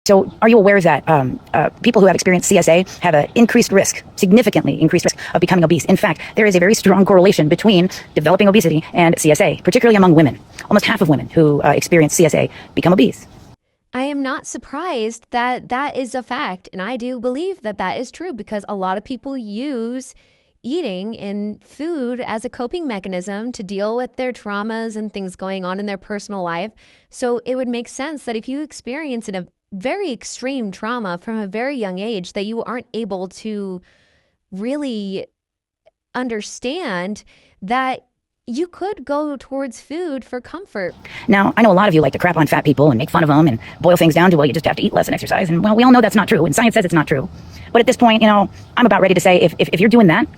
So are you aware that people who have experienced CSA have an increased risk, significantly increased risk of becoming obese? In fact, there is a very strong correlation between developing obesity and CSA, particularly among women. Almost half of women who experience CSA become obese. I am not surprised that that is a fact. And I do believe that that is true because a lot of people use eating and food as a coping mechanism to deal with their traumas and things going on in their personal life. So it would make sense that if you experience a very extreme trauma from a very young age, that you aren't able to really understand that you could go towards food for comfort. Now, I know a lot of you like to crap on fat people and make fun of them and boil things down to, well, you just have to eat less and exercise. And, well, we all know that's not true. And science says it's not true. But at this point, I'm about ready to say if you're doing that,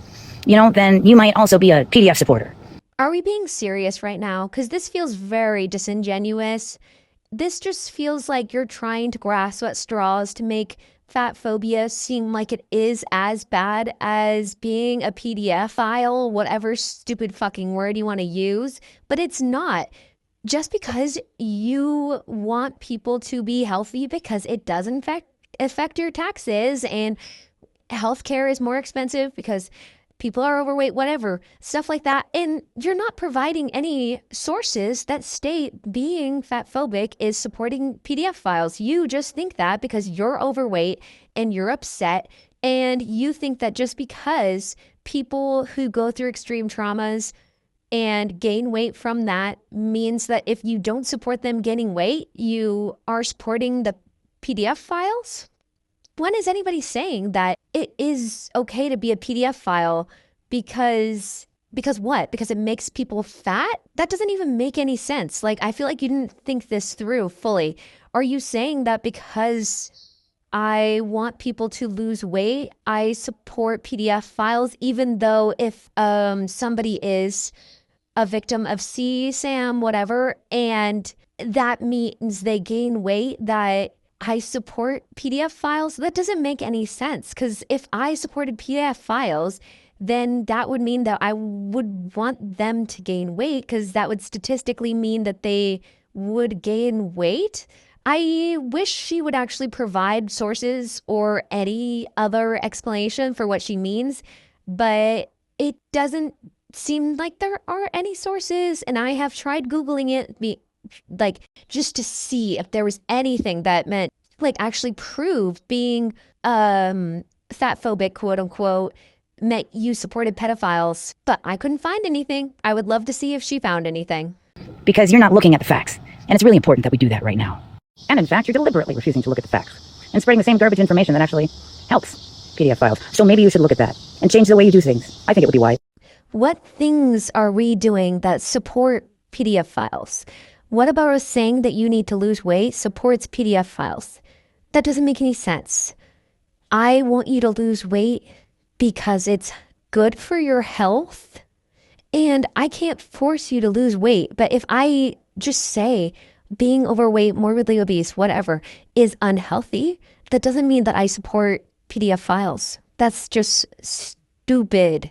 then you might also be a PDF supporter. Are we being serious right now? Because this feels very disingenuous. This just feels like you're trying to grasp at straws to make fat phobia seem like it is as bad as being a PDF file, whatever stupid fucking word you want to use, but it's not. Just because you want people to be healthy because it doesn't affect your taxes and healthcare is more expensive because people are overweight, whatever, stuff like that. And you're not providing any sources that state being fat phobic is supporting PDF files. You just think that because you're overweight and you're upset, and you think that just because people who go through extreme traumas and gain weight from that means that if you don't support them gaining weight, you are supporting the PDF files? When is anybody saying that it is okay to be a PDF file because what? Because it makes people fat? That doesn't even make any sense. Like, I feel like you didn't think this through fully. Are you saying that because I want people to lose weight, I support PDF files, even though if somebody is a victim of CSAM, whatever, and that means they gain weight, that I support PDF files? That doesn't make any sense, because if I supported PDF files, then that would mean that I would want them to gain weight, because that would statistically mean that they would gain weight. I wish she would actually provide sources or any other explanation for what she means, but it doesn't seem like there are any sources, and I have tried Googling it, like, just to see if there was anything that meant, like, actually prove being fat phobic, quote unquote, meant you supported pedophiles, but I couldn't find anything. I would love to see if she found anything. Because you're not looking at the facts, and it's really important that we do that right now. And in fact, you're deliberately refusing to look at the facts and spreading the same garbage information that actually helps PDF files. So maybe you should look at that and change the way you do things. I think it would be wise. What things are we doing that support PDF files? What about us saying that you need to lose weight supports PDF files? That doesn't make any sense. I want you to lose weight because it's good for your health, and I can't force you to lose weight. But if I just say being overweight, morbidly obese, whatever, is unhealthy, that doesn't mean that I support PDF files. That's just stupid.